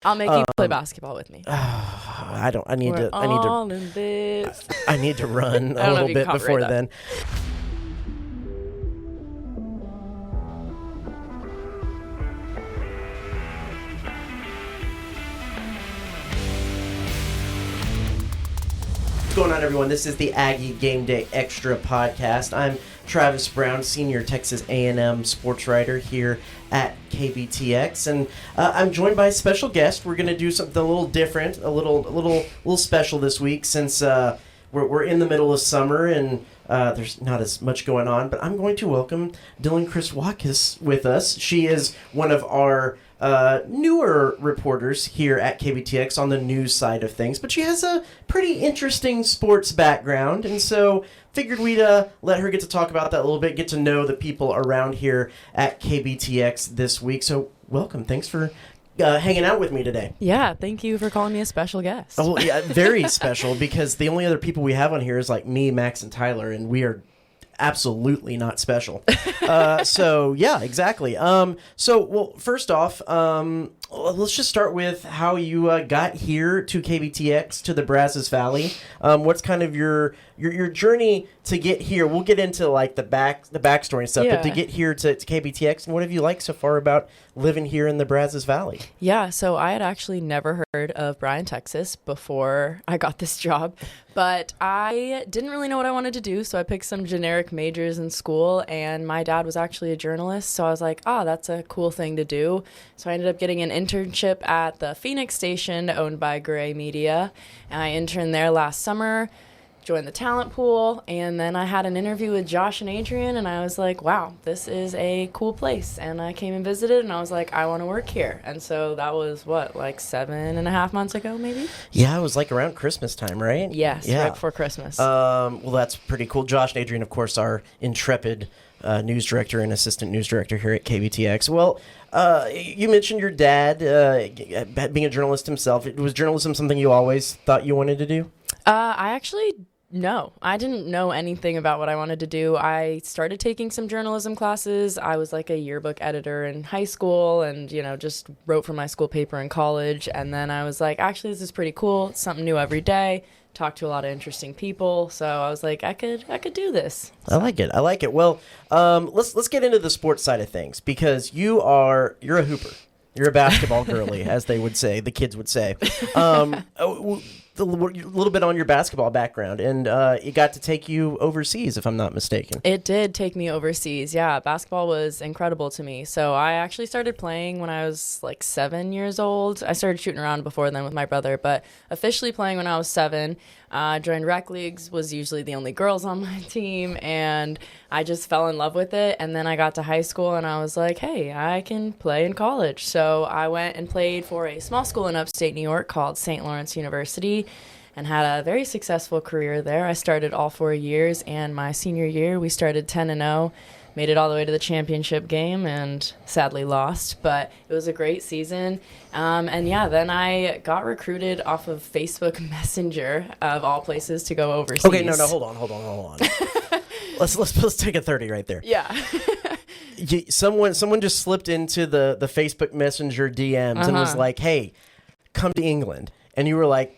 I'll make you play basketball with me. I need We're to all in this. I need to run I a don't know little if you can bit before copyright that. then. What's going on, everyone? This is the Aggie Game Day Extra podcast. I'm Travis Brown, senior Texas A&M sports writer here at KBTX, and I'm joined by a special guest. We're going to do something a little different, a little special this week, since we're in the middle of summer and there's not as much going on. But I'm going to welcome Dylan Chryst Watkiss with us. She is one of our newer reporters here at KBTX on the news side of things, but she has a pretty interesting sports background, and so figured we'd let her get to talk about that a little bit, get to know the people around here at KBTX this week. So welcome. Thanks for hanging out with me today. Yeah, thank you for calling me a special guest. Oh, yeah, very special, because the only other people we have on here is like me, Max, and Tyler, and we are absolutely not special. So yeah, exactly. Well, first off, let's just start with how you got here to KBTX, to the Brazos Valley. What's kind of your journey to get here? We'll get into like the backstory and stuff, but to get here to KBTX, and what have you liked so far about living here in the Brazos Valley? Yeah, so I had actually never heard of Bryan, Texas before I got this job, but I didn't really know what I wanted to do, so I picked some generic majors in school, and my dad was actually a journalist, so I was like, that's a cool thing to do. So I ended up getting an internship at the Phoenix station owned by Gray Media, and I interned there last summer, joined the talent pool, and then I had an interview with Josh and Adrian, and I was like, wow, this is a cool place. And I came and visited, and I was like, I want to work here. And so that was, like 7.5 months ago, maybe? Yeah, it was like around Christmas time, right? Yes, yeah. right before Christmas. Well, that's pretty cool. Josh and Adrian, of course, are intrepid news director and assistant news director here at KBTX. Well, you mentioned your dad being a journalist himself. Was journalism something you always thought you wanted to do? No, I didn't know anything about what I wanted to do. I started taking some journalism classes. I was like a yearbook editor in high school and, just wrote for my school paper in college. And then I was like, actually, this is pretty cool. It's something new every day. Talk to a lot of interesting people. So I was like, I could do this. I like it. Well, let's get into the sports side of things, because you're a hooper. You're a basketball girly, as they would say, the kids would say. A little bit on your basketball background, and it got to take you overseas, if I'm not mistaken. It did take me overseas. Yeah, basketball was incredible to me. So I actually started playing when I was like 7 years old. I started shooting around before then with my brother, but officially playing when I was 7. Joined rec leagues, was usually the only girls on my team, and I just fell in love with it. And then I got to high school, and I was like, hey, I can play in college. So I went and played for a small school in upstate New York called St. Lawrence University, and had a very successful career there. I started all 4 years, and my senior year, we started 10-0, made it all the way to the championship game, and sadly lost, but it was a great season. Then I got recruited off of Facebook Messenger, of all places, to go overseas. Okay, no, hold on. let's take a 30 right there. Yeah. Someone just slipped into the Facebook Messenger DMs and was like, hey, come to England. And you were like,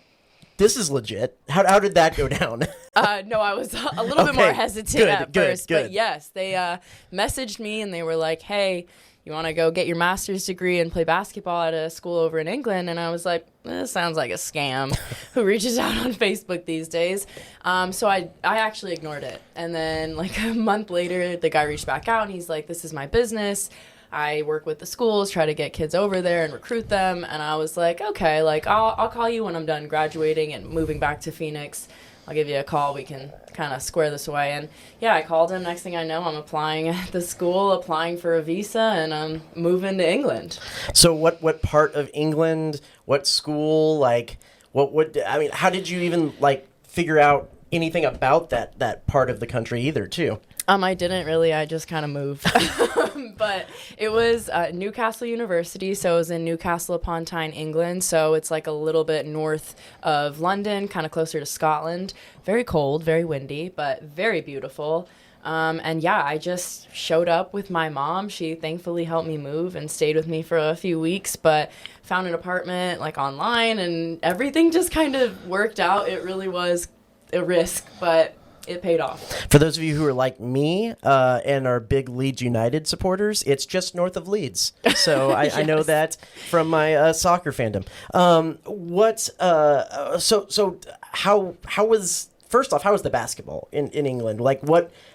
this is legit. How did that go down? No, I was a little bit more hesitant at first. Good. But yes, they messaged me and they were like, hey, you want to go get your master's degree and play basketball at a school over in England? And I was like, this sounds like a scam. Who reaches out on Facebook these days? So I actually ignored it. And then like a month later, the guy reached back out and he's like, this is my business. I work with the schools, try to get kids over there and recruit them. And I was like, okay, like I'll call you when I'm done graduating and moving back to Phoenix. I'll give you a call. We can kind of square this away. And yeah, I called him. Next thing I know, I'm applying at the school, applying for a visa, and I'm moving to England. So what part of England, what school, like how did you even like figure out anything about that part of the country either too? I didn't really. I just kind of moved. But it was Newcastle University, so it was in Newcastle upon Tyne, England. So it's like a little bit north of London, kind of closer to Scotland. Very cold, very windy, but very beautiful. And yeah, I just showed up with my mom. She thankfully helped me move and stayed with me for a few weeks, but found an apartment like online, and everything just kind of worked out. It really was a risk, but it paid off. For those of you who are like me and are big Leeds United supporters, it's just north of Leeds. So I, Yes. I know that from my soccer fandom. How was, first off, how was the basketball in England? Like,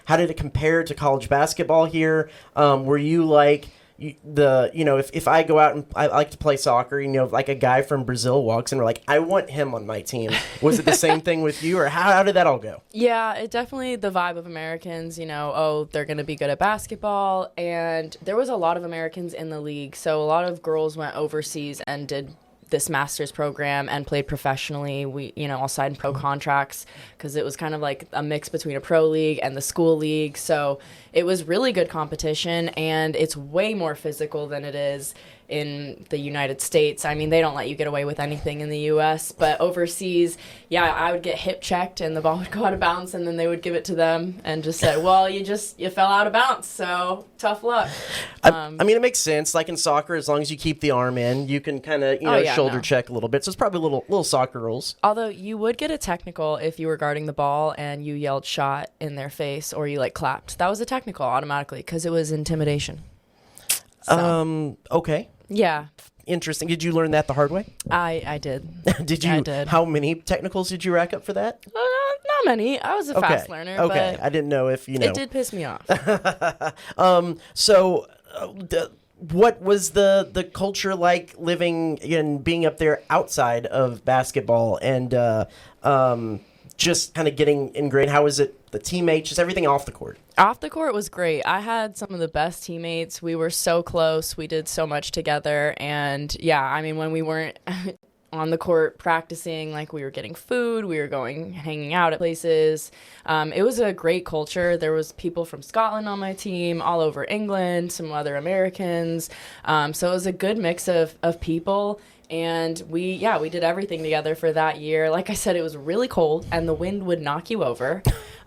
how did it compare to college basketball here? Were you like, if I go out and I like to play soccer, like a guy from Brazil walks in, we're like, I want him on my team. Was it the same thing with you, or how did that all go? Yeah, it definitely, the vibe of Americans, they're going to be good at basketball. And there was a lot of Americans in the league. So a lot of girls went overseas and did this master's program and played professionally. We, all signed pro contracts because it was kind of like a mix between a pro league and the school league. So it was really good competition, and it's way more physical than it is in the United States. I mean, they don't let you get away with anything in the U.S., but overseas, yeah, I would get hip checked and the ball would go out of bounds, and then they would give it to them and just say, well, you fell out of bounds, so tough luck. I mean, it makes sense. Like in soccer, as long as you keep the arm in, you can kind of, shoulder check a little bit. So it's probably little soccer rules. Although you would get a technical if you were guarding the ball and you yelled shot in their face or you clapped. That was a technical automatically because it was intimidation. So. Okay. Yeah. Interesting. Did you learn that the hard way? I did. Did you? I did. How many technicals did you rack up for that? Not many. I was a fast learner. Okay. But I didn't know if it did piss me off. What was the culture like living and being up there outside of basketball and just kind of getting ingrained? How was it? The teammates, just everything off the court. Off the court was great. I had some of the best teammates. We were so close. We did so much together. And yeah, I mean, when we weren't on the court practicing, we were getting food, we were hanging out at places. It was a great culture. There was people from Scotland on my team, all over England, some other Americans. So it was a good mix of people. And we did everything together for that year. Like I said, it was really cold and the wind would knock you over.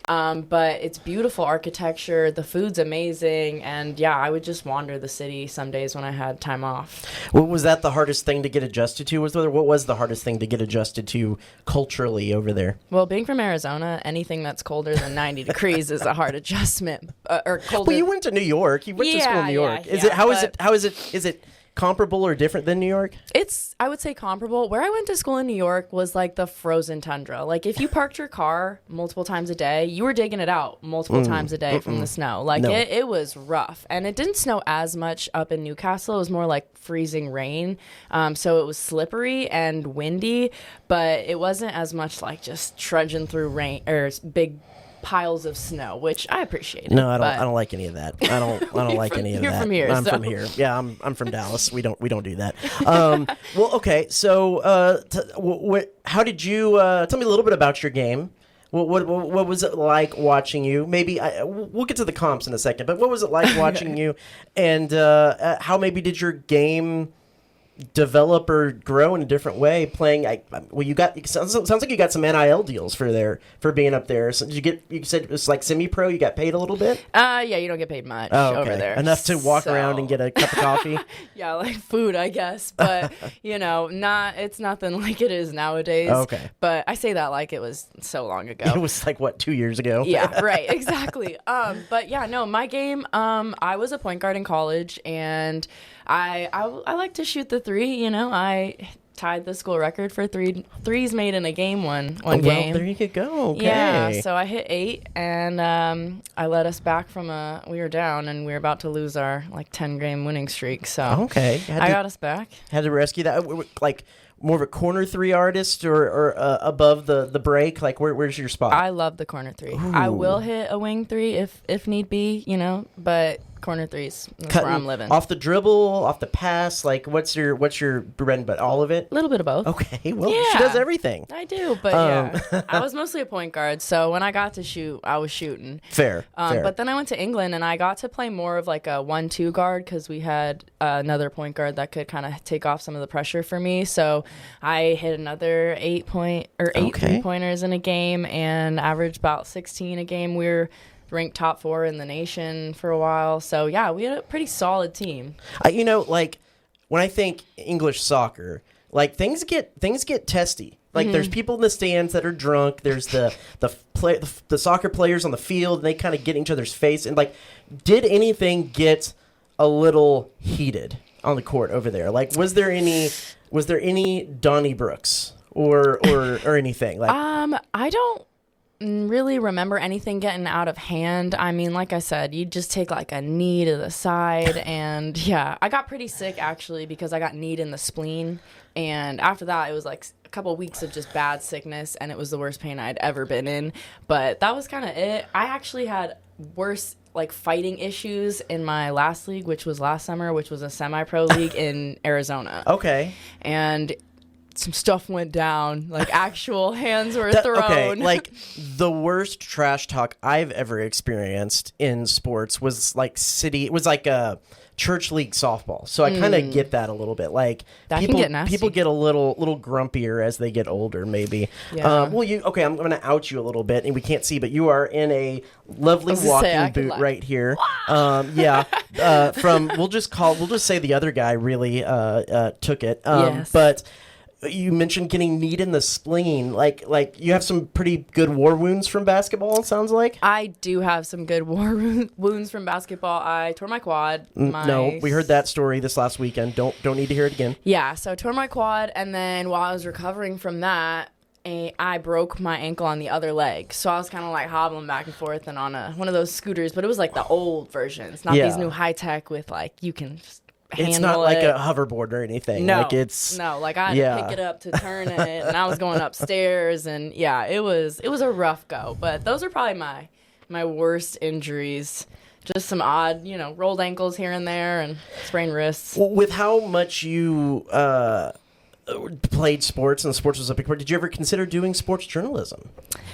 But it's beautiful architecture. The food's amazing. And yeah, I would just wander the city some days when I had time off. What was that the hardest thing to get adjusted to? What was the hardest thing to get adjusted to culturally over there? Well, being from Arizona, anything that's colder than 90 degrees is a hard adjustment. Or colder. Well, you went to New York. You went to school in New York. Is it comparable or different than New York? I would say comparable. Where I went to school in New York was like the frozen tundra. Like if you parked your car multiple times a day, you were digging it out multiple times a day from the snow. It was rough. And it didn't snow as much up in Newcastle. It was more like freezing rain. So it was slippery and windy, but it wasn't as much like just trudging through rain or big piles of snow, which I appreciate. No, I don't like any of that. I don't like any of that. You're from here. I'm from here. Yeah, I'm from Dallas. We don't do that. Well, okay. So, how did you tell me a little bit about your game? What was it like watching you? Maybe we'll get to the comps in a second, but what was it like watching you, and how maybe did your game develop or grow in a different way playing? Sounds like you got some NIL deals for being up there. So you said it was like semi-pro, you got paid a little bit? Yeah, you don't get paid much over there. Enough to walk around and get a cup of coffee? Yeah, like food, I guess, but it's nothing like it is nowadays. Okay. But I say that like it was so long ago. It was like 2 years ago? Yeah, right, exactly. But yeah, no, my game, I was a point guard in college, and I like to shoot the three. I tied the school record for threes made in a game one game. There you could go. Okay. Yeah, so I hit 8, and I led us back from we were down, and we were about to lose our 10-game winning streak. So okay, I got us back. Had to rescue that. Like more of a corner three artist or above the break? Like where's your spot? I love the corner three. Ooh. I will hit a wing three if need be, but corner threes. That's where I'm living. Off the dribble, off the pass. Like what's your bread and butter? All of it? A little bit of both. Okay. Well, yeah. She does everything. I do, but yeah, I was mostly a point guard. So when I got to shoot, I was shooting. Fair. But then I went to England and I got to play more of like a 1-2 guard because we had another point guard that could kind of take off some of the pressure for me. So I hit another 8 3-pointers in a game and averaged about 16 a game. ranked top 4 in the nation for a while. So yeah, we had a pretty solid team. Like when I think English soccer, like things get testy. Like there's people in the stands that are drunk. There's the soccer players on the field. And they kind of get in each other's face. And like, did anything get a little heated on the court over there? Like, was there any Donnybrooks or anything? Like, I don't really remember anything getting out of hand. I mean, like I said, you just take like a knee to the side, and yeah, I got pretty sick actually because I got kneed in the spleen, and after that it was like a couple of weeks of just bad sickness, and it was the worst pain I'd ever been in. But that was kind of it. I actually had worse like fighting issues in my last league, which was last summer, which was a semi-pro league in Arizona. Okay. And some stuff went down, like actual hands were thrown. Okay, like the worst trash talk I've ever experienced in sports was like a church league softball. So I kind of get that a little bit. Like that can get nasty. People get a little grumpier as they get older, maybe. Yeah. I'm going to out you a little bit, and we can't see, but you are in a lovely walking boot right here. We'll just say the other guy really took it. Yes. But you mentioned getting kneed in the spleen. Like you have some pretty good war wounds from basketball, it sounds like. I do have some good war wounds from basketball. I tore my quad. No, we heard that story this last weekend. Don't need to hear it again. Yeah, so I tore my quad, and then while I was recovering from that, I broke my ankle on the other leg. So I was kind of like hobbling back and forth and on one of those scooters, but it was like the old versions, not these new high tech with like you can just it's not like a hoverboard or anything. No, like it's like I had to pick it up to turn it, and I was going upstairs, and yeah, it was a rough go. But those are probably my worst injuries. Just some odd, rolled ankles here and there, and sprained wrists. Well, with how much you played sports, and sports was a big part, did you ever consider doing sports journalism?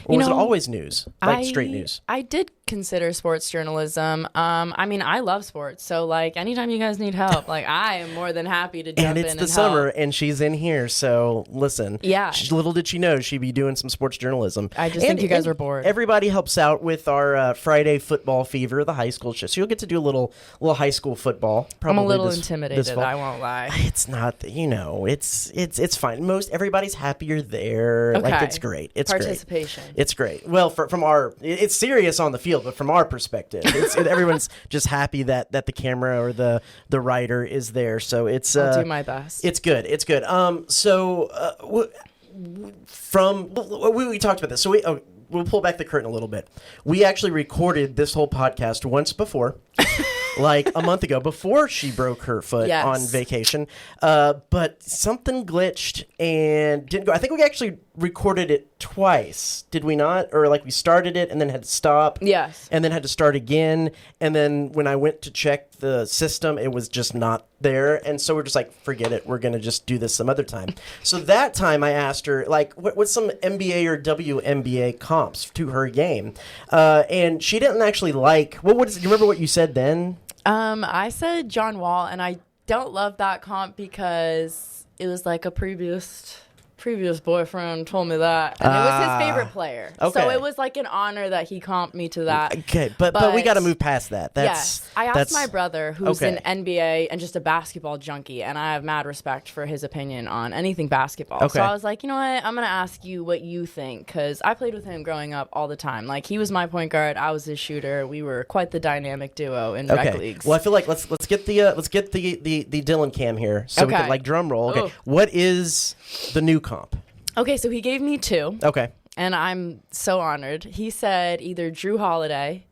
Or was it always news, straight news? I did consider sports journalism. I mean, I love sports, so like anytime you guys need help, like I am more than happy to jump in and help. And it's the summer, and she's in here, so listen. Yeah. Little did she know she'd be doing some sports journalism. I just think you guys were bored. Everybody helps out with our Friday football fever, the high school show. So you'll get to do a little high school football. I'm a little intimidated. I won't lie. It's not. It's fine. Everybody's happy you're there. Okay. Like it's great. It's participation. Great. It's great. Well, from it's serious on the field, but from our perspective, everyone's just happy that the camera or the writer is there. So it's I'll do my best. It's good. It's good. We talked about this. So we'll pull back the curtain a little bit. We actually recorded this whole podcast once before. Like a month ago, before she broke her foot on vacation. But something glitched and didn't go. I think we actually recorded it twice, did we not? Or like we started it and then had to stop. Yes. And then had to start again. And then when I went to check the system, it was just not there. And so we're just like, forget it. We're going to just do this some other time. So that time I asked her, like, what's some NBA or WNBA comps to her game? And she didn't actually like, do you remember what you said then? I said John Wall, and I don't love that comp because it was like a previous boyfriend told me that, and it was his favorite player. Okay. So it was like an honor that he comped me to that. Okay, but we got to move past that. Yes, I asked my brother, who's an NBA and just a basketball junkie, and I have mad respect for his opinion on anything basketball. Okay. So I was like, you know what, I'm gonna ask you what you think, because I played with him growing up all the time. Like he was my point guard, I was his shooter. We were quite the dynamic duo in rec leagues. Well, I feel like let's get the Dylan cam here so we can like drum roll. Okay, what is the new comp? Okay, so he gave me 2. Okay. And I'm so honored. He said either Drew Holiday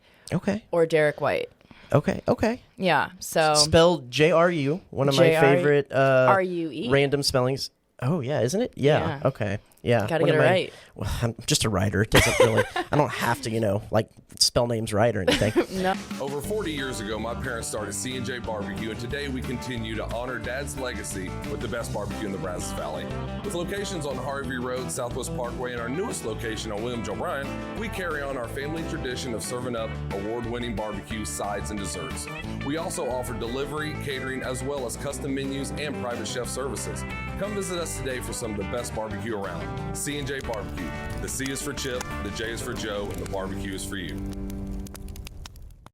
or Derek White. Okay. Yeah, so... Spelled J-R-U, one of my favorite R-U-E? random spellings. Oh, yeah, isn't it? Yeah. Okay. Yeah. Gotta get it right. Well, I'm just a writer. It doesn't really... I don't have to, like, spell names right or anything. No. Over 40 years ago, my parents started C&J Barbecue, and today we continue to honor Dad's legacy with the best barbecue in the Brazos Valley. With locations on Harvey Road, Southwest Parkway, and our newest location on William Joe Bryan, we carry on our family tradition of serving up award-winning barbecue, sides, and desserts. We also offer delivery, catering, as well as custom menus and private chef services. Come visit us today for some of the best barbecue around. C&J Barbecue. The C is for Chip, the J is for Joe, and the barbecue is for you.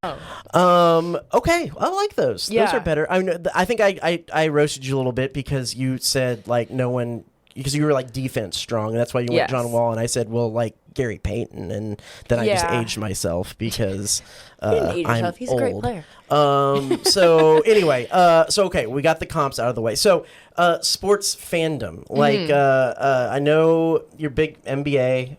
Okay, I like those. Those Yeah. are better. I think I roasted you a little bit because you said like no one, because you were like defense strong, and that's why you went Yes. John Wall, and I said, well, like Gary Payton, and then I just Yeah. aged myself because You didn't age I'm yourself. He's old. a great player. So anyway, so okay, we got the comps out of the way. So sports fandom, like I know you're big NBA.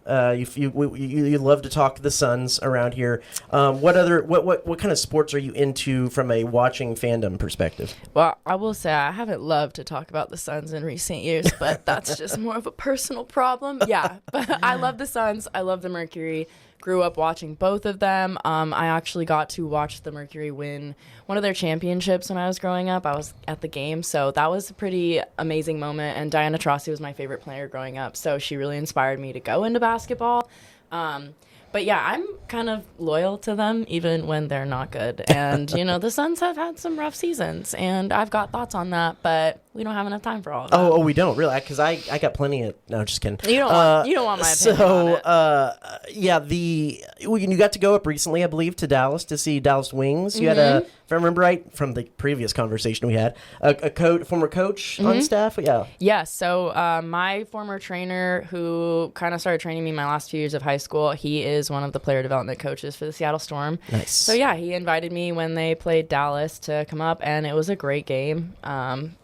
You love to talk to the Suns around here. What kind of sports are you into from a watching fandom perspective? Well, I will say I haven't loved to talk about the Suns in recent years, but that's just more of a personal problem. Yeah, but I love the Suns. I love the Mercury. Grew up watching both of them. I actually got to watch the Mercury win one of their championships when I was growing up. I was at the game, so that was a pretty amazing moment. And Diana Taurasi was my favorite player growing up, so she really inspired me to go into basketball. But yeah, I'm kind of loyal to them even when they're not good. And, the Suns have had some rough seasons, and I've got thoughts on that, but we don't have enough time for all of that. Oh, we don't really, because I got plenty of. No, just kidding. You don't want my opinion on it. Yeah, you got to go up recently, I believe, to Dallas to see Dallas Wings. You had if I remember right from the previous conversation we had, a former coach on staff. Yeah. Yeah, so my former trainer who kind of started training me my last few years of high school, he is one of the player development coaches for the Seattle Storm. Nice. So yeah, he invited me when they played Dallas to come up, and it was a great game.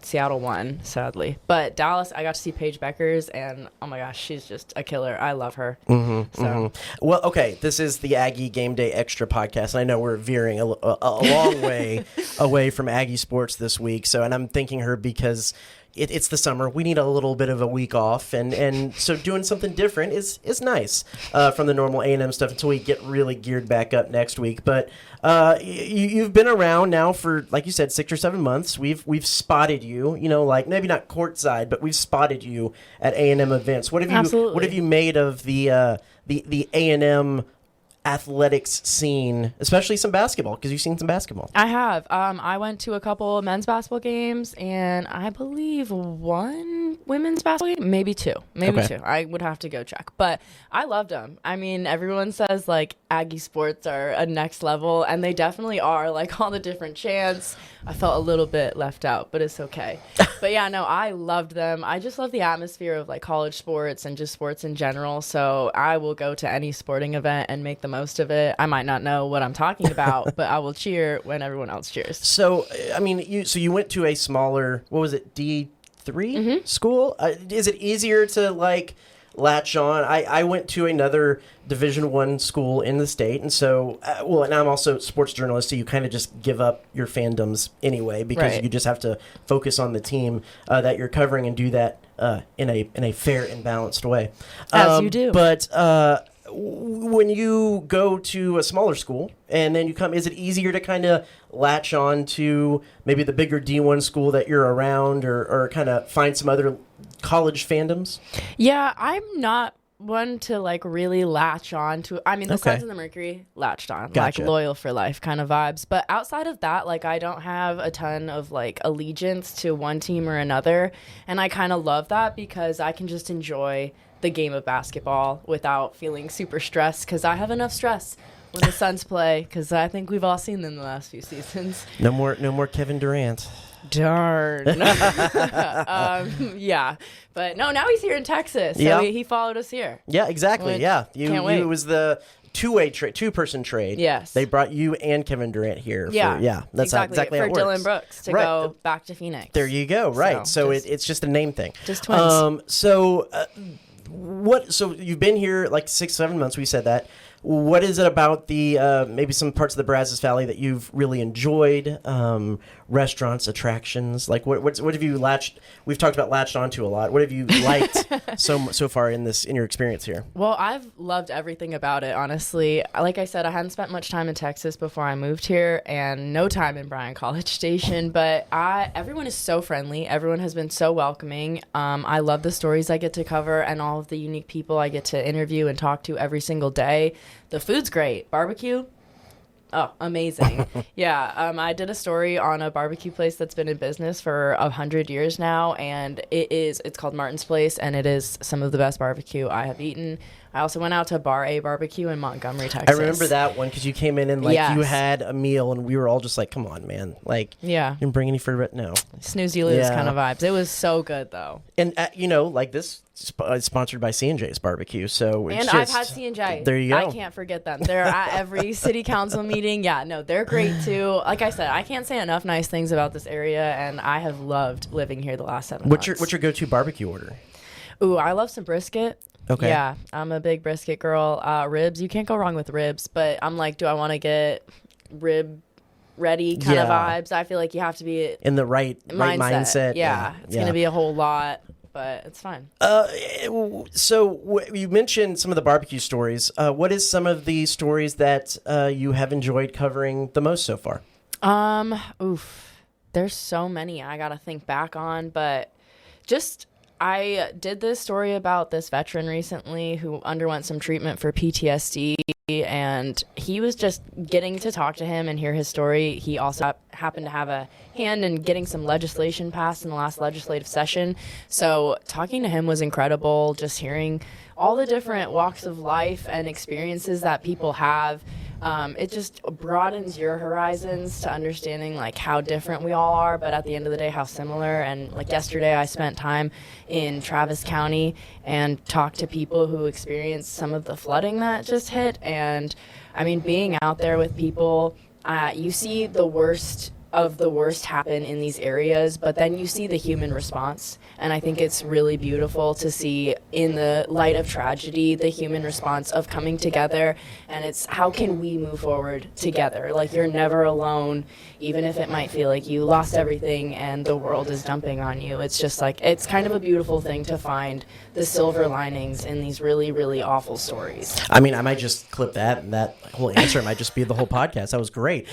Seattle won, sadly. But Dallas, I got to see Paige Beckers, and oh my gosh, she's just a killer. I love her. Well, okay, this is the Aggie Game Day Extra podcast, and I know we're veering a long way away from Aggie sports this week. So, and I'm thanking her because it's the summer. We need a little bit of a week off, and so doing something different is nice from the normal A&M stuff until we get really geared back up next week. But you've been around now for, like you said, 6 or 7 months. We've spotted you, like maybe not courtside, but we've spotted you at A&M events. What have you made of the A&M athletics scene, especially some basketball, because you've seen some basketball? I have. I went to a couple men's basketball games, and I believe one women's basketball game, maybe two. I would have to go check, but I loved them. I mean, everyone says like Aggie sports are a next level, and they definitely are. Like all the different chants, I felt a little bit left out, but it's okay. But yeah, no, I loved them. I just love the atmosphere of like college sports and just sports in general. So I will go to any sporting event and make the most of it. I might not know what I'm talking about, but I will cheer when everyone else cheers. So, I mean, you went to a smaller, what was it, D3 school? Is it easier to like latch on? I went to another Division I school in the state, and so and I'm also a sports journalist, so you kind of just give up your fandoms anyway because you just have to focus on the team that you're covering and do that in a fair and balanced way. As you do. But when you go to a smaller school and then you come, is it easier to kind of latch on to maybe the bigger D1 school that you're around, or kind of find some other college fandoms? Yeah, I'm not one to like really latch on to. I mean, the Suns and the Mercury latched on, Gotcha. like loyal for life kind of vibes. But outside of that, like I don't have a ton of like allegiance to one team or another, and I kind of love that because I can just enjoy the game of basketball without feeling super stressed, because I have enough stress when the Suns play, because I think we've all seen them the last few seasons. No more Kevin Durant. Darn. Yeah. But no, now he's here in Texas. So he followed us here. Yeah, exactly. Which, yeah. can't wait. It was the two-person trade. Yes. They brought you and Kevin Durant here. Yeah. That's exactly how for it works. Dylan Brooks to go back to Phoenix. There you go. Right. So it's just a name thing. Just twins. So you've been here like 6-7 months. We said that. What is it about the maybe some parts of the Brazos Valley that you've really enjoyed? Restaurants, attractions, like what have you latched? We've talked about latched onto a lot. What have you liked so far in your experience here? Well, I've loved everything about it, honestly. Like I said, I hadn't spent much time in Texas before I moved here, and no time in Bryan College Station. But everyone is so friendly. Everyone has been so welcoming. I love the stories I get to cover and all of the unique people I get to interview and talk to every single day. The food's great. Barbecue, oh, amazing. Yeah, I did a story on a barbecue place that's been in business for 100 years now, and it's called Martin's Place, and it is some of the best barbecue I have eaten. I also went out to Bar A Barbecue in Montgomery, Texas. I remember that one because you came in and like Yes. you had a meal and we were all just like, come on, man. Like, Yeah. you didn't bring any for no. Snooze you lose Yeah. kind of vibes. It was so good though. And, like this is sponsored by C&J's Barbecue. So it's And just, I've had C&J. There you go. I can't forget them. They're at every city council meeting. Yeah, no, they're great too. Like I said, I can't say enough nice things about this area, and I have loved living here the last 7 months. What's your go-to barbecue order? Ooh, I love some brisket. Okay. Yeah, I'm a big brisket girl. Ribs, you can't go wrong with ribs, but I'm like, do I want to get rib ready kind of Yeah. vibes? I feel like you have to be In the right mindset. Yeah, it's going to be a whole lot, but it's fine. So you mentioned some of the barbecue stories. What is some of the stories that you have enjoyed covering the most so far? There's so many I got to think back on, but I did this story about this veteran recently who underwent some treatment for PTSD, and he was just getting to talk to him and hear his story. He also happened to have a hand in getting some legislation passed in the last legislative session. So talking to him was incredible, just hearing all the different walks of life and experiences that people have. It just broadens your horizons to understanding like how different we all are, but at the end of the day, how similar. And like yesterday, I spent time in Travis County and talked to people who experienced some of the flooding that just hit. And I mean, being out there with people, you see the worst of the worst happen in these areas, but then you see the human response. And I think it's really beautiful to see in the light of tragedy, the human response of coming together. And it's how can we move forward together? Like you're never alone, even if it might feel like you lost everything and the world is dumping on you. It's just like, it's kind of a beautiful thing to find the silver linings in these really, really awful stories. I mean, I might just clip that, and that whole answer might just be the whole podcast. That was great.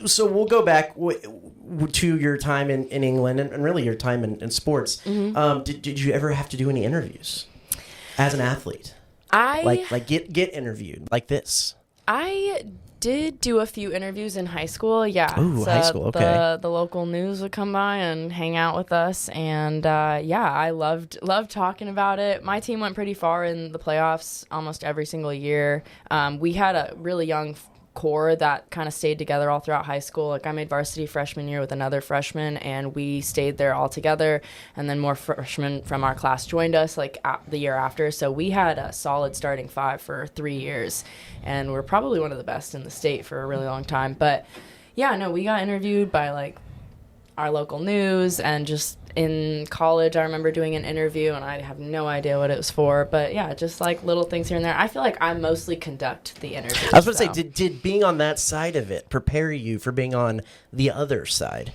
So we'll go back to your time in England and really your time in sports. Mm-hmm. Did you ever have to do any interviews as an athlete? Like get interviewed like this? I did do a few interviews in high school. Yeah. Ooh, high school. Okay. The local news would come by and hang out with us, and I loved talking about it. My team went pretty far in the playoffs almost every single year. We had a really young core that kind of stayed together all throughout high school. Like I made varsity freshman year with another freshman, and we stayed there all together, and then more freshmen from our class joined us like the year after. So we had a solid starting five for 3 years, and we're probably one of the best in the state for a really long time. But yeah, no, we got interviewed by like our local news, and just in college I remember doing an interview and I have no idea what it was for, but yeah, just like little things here and there. I feel like I mostly conduct the interview. I was going to say, did being on that side of it prepare you for being on the other side?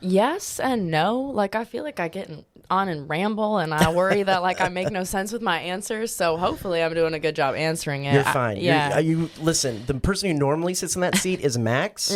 Yes and no. Like I feel like I get on and ramble, and I worry that like I make no sense with my answers, so hopefully I'm doing a good job answering it. You're fine. Yeah. You listen, the person who normally sits in that seat is Max.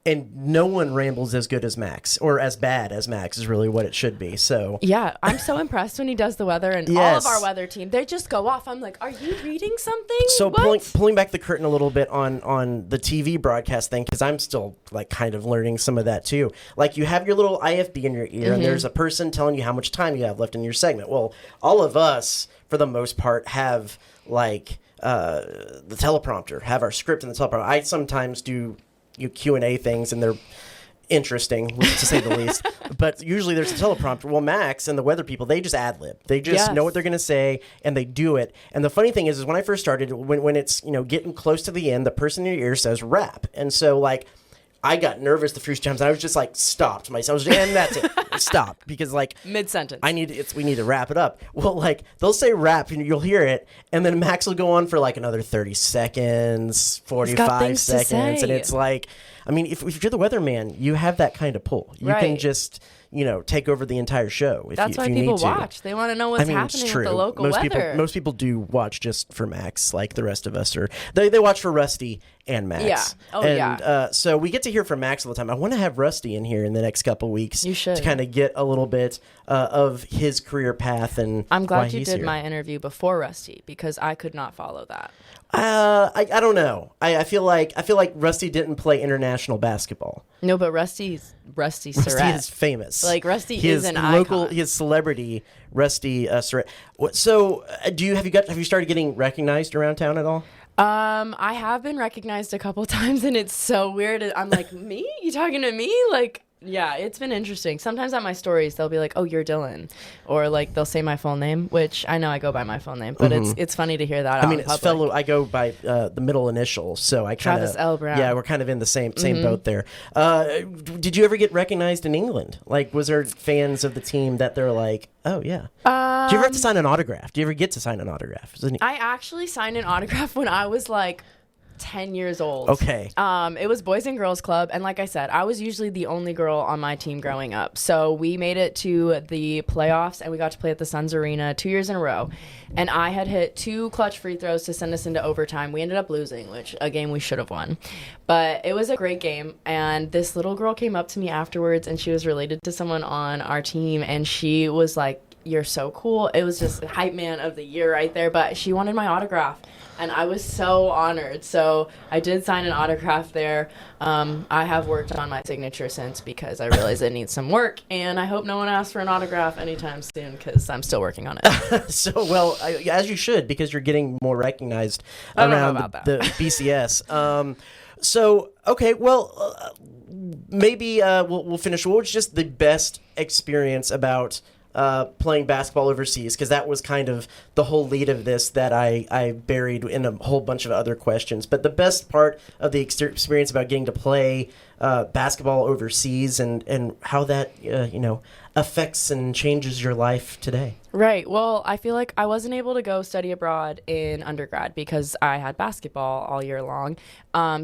And no one rambles as good as Max, or as bad as Max is really what it should be. So yeah, I'm so impressed when he does the weather, and all of our weather team, they just go off. I'm like, are you reading something? So pulling back the curtain a little bit on the TV broadcast thing, because I'm still like kind of learning some of that too. Like you have your little IFB in your ear, and there's a person telling you how much time you have left in your segment. Well, all of us, for the most part, have like the teleprompter, have our script in the teleprompter. I sometimes do Q&A things, and they're interesting to say the least, but usually there's a teleprompter. Well, Max and the weather people, they just ad-lib. They just know what they're going to say, and they do it. And the funny thing is when I first started, when it's getting close to the end, the person in your ear says rap, and so like I got nervous the first times, and I was just like stopped myself, and that's it, stop, because like mid-sentence we need to wrap it up. Well, like they'll say rap and you'll hear it, and then Max will go on for like another 30 seconds, 45 seconds, and it's like, I mean, if you're the weatherman, you have that kind of pull. You can just take over the entire show. That's why people watch. They want to know what's happening with the local weather. Most people do watch just for Max, like the rest of us, or they watch for Rusty and Max. Yeah. Oh, yeah. So we get to hear from Max all the time. I want to have Rusty in here in the next couple of weeks. You should. To kind of get a little bit of his career path, and I'm glad why you he's did here. my interview before Rusty, because I could not follow that. I don't know. I feel like Rusty didn't play international basketball. No, but Rusty Surratt. Rusty is famous. Like Rusty he is an icon. He is celebrity Rusty Surratt. So have you started getting recognized around town at all? I have been recognized a couple times, and it's so weird. I'm like, me? You talking to me? Like, yeah, it's been interesting. Sometimes at my stories, they'll be like, "Oh, you're Dylan," or like they'll say my full name, which I know I go by my full name, but it's funny to hear that. I mean, it's fellow. I go by the middle initial, so I kind of Travis L. Brown. Yeah, we're kind of in the same boat there. Did you ever get recognized in England? Like, was there fans of the team that they're like, "Oh yeah"? Do you ever have to sign an autograph? Do you ever get to sign an autograph? I actually signed an autograph when I was like 10 years old. Okay. It was Boys and Girls Club, and like I said, I was usually the only girl on my team growing up. So we made it to the playoffs, and we got to play at the Suns Arena 2 years in a row. And I had hit 2 clutch free throws to send us into overtime. We ended up losing, which a game we should have won. But it was a great game, and this little girl came up to me afterwards, and she was related to someone on our team, and she was like, "You're so cool." It was just hype man of the year right there, but she wanted my autograph. And I was so honored. So I did sign an autograph there. I have worked on my signature since because I realized it needs some work. And I hope no one asks for an autograph anytime soon because I'm still working on it. So, well, as you should, because you're getting more recognized around the BCS. Okay, well, maybe we'll finish. What was just the best experience about playing basketball overseas, because that was kind of the whole lead of this that I buried in a whole bunch of other questions. But the best part of the experience about getting to play basketball overseas and how that affects and changes your life today. Right. Well, I feel like I wasn't able to go study abroad in undergrad because I had basketball all year long.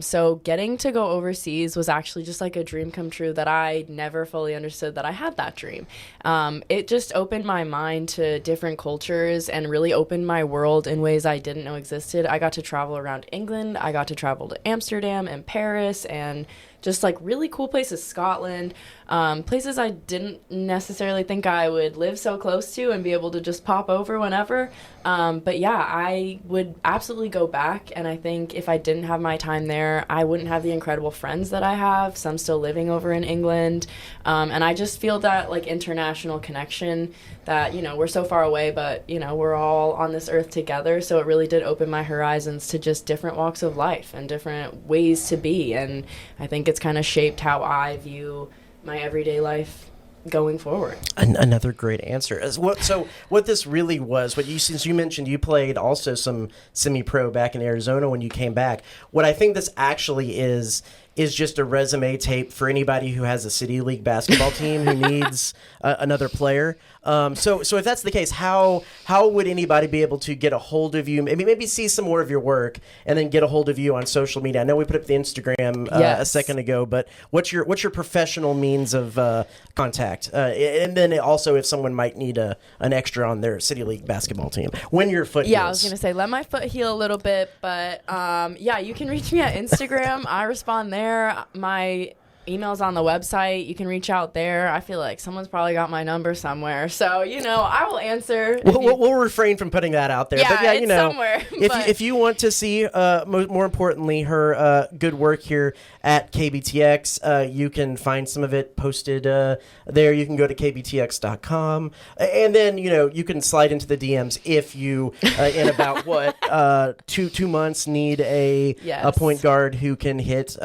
So getting to go overseas was actually just like a dream come true that I never fully understood that I had that dream. It just opened my mind to different cultures and really opened my world in ways I didn't know existed. I got to travel around England. I got to travel to Amsterdam and Paris and just like really cool places, Scotland, places I didn't necessarily think I would live so close to and be able to just pop over whenever. But yeah, I would absolutely go back. And I think if I didn't have my time there, I wouldn't have the incredible friends that I have, some still living over in England. And I just feel that like international connection that, we're so far away, but, we're all on this earth together. So it really did open my horizons to just different walks of life and different ways to be. And I think it's kind of shaped how I view my everyday life going forward. Another great answer. So what this really was, since you mentioned you played also some semi-pro back in Arizona when you came back, what I think this actually is just a resume tape for anybody who has a City League basketball team who needs another player. So if that's the case, how would anybody be able to get a hold of you? Maybe see some more of your work and then get a hold of you on social media. I know we put up the Instagram a second ago, but what's your professional means of contact? And then also if someone might need an extra on their City League basketball team when your foot heals. Yeah, I was gonna say let my foot heal a little bit, but you can reach me at Instagram. I respond there. My email's on the website. You can reach out there. I feel like someone's probably got my number somewhere. So, I will answer. We'll refrain from putting that out there. Yeah, but yeah, it's somewhere. If you want to see, more importantly, her good work here at KBTX, you can find some of it posted there. You can go to kbtx.com. And then, you can slide into the DMs if you, in about, 2 months, need a point guard who can hit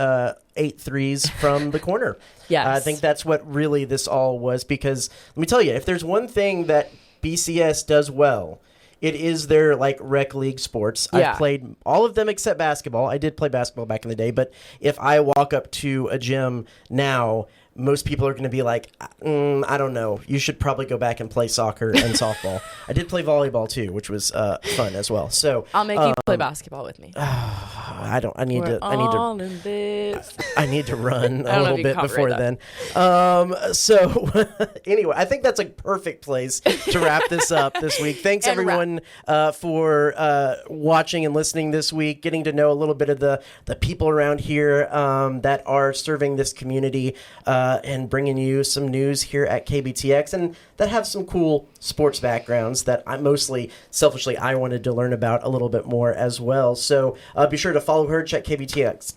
8 threes from the corner. Yes. I think that's what really this all was, because let me tell you, if there's one thing that BCS does well, it is their rec league sports. Yeah. I've played all of them except basketball. I did play basketball back in the day, but if I walk up to a gym now, most people are going to be like, I don't know. You should probably go back and play soccer and softball. I did play volleyball too, which was fun as well. So I'll make you play basketball with me. I need to run a little bit before then. So anyway, I think that's a perfect place to wrap this up this week. Thanks everyone for watching and listening this week, getting to know a little bit of the people around here that are serving this community. and bringing you some news here at KBTX and that have some cool sports backgrounds that I mostly, selfishly, I wanted to learn about a little bit more as well. So be sure to follow her, check KBTX.com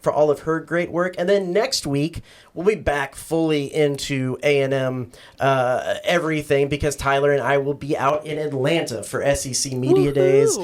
for all of her great work. And then next week, we'll be back fully into A&M everything because Tyler and I will be out in Atlanta for SEC Media Days,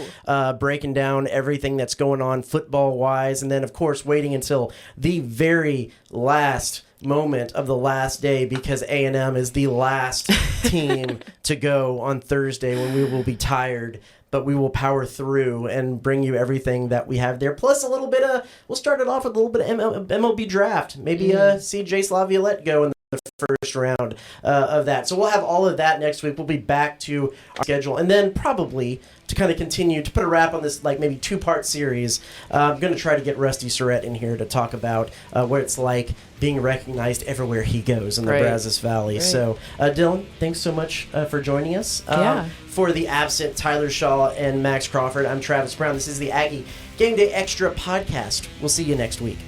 breaking down everything that's going on football-wise. And then, of course, waiting until the very last moment of the last day because A&M is the last team to go on Thursday when we will be tired, but we will power through and bring you everything that we have there. Plus a little bit of, we'll start it off with a little bit of MLB draft. Maybe see Jace LaViolette go in the first round of that. So we'll have all of that next week. We'll be back to our schedule. And then probably to kind of continue to put a wrap on this like maybe 2-part series, I'm going to try to get Rusty Surratt in here to talk about what it's like being recognized everywhere he goes in the Brazos Valley. Right. So Dylan, thanks so much for joining us. For the absent Tyler Shaw and Max Crawford, I'm Travis Brown. This is the Aggie Game Day Extra podcast. We'll see you next week.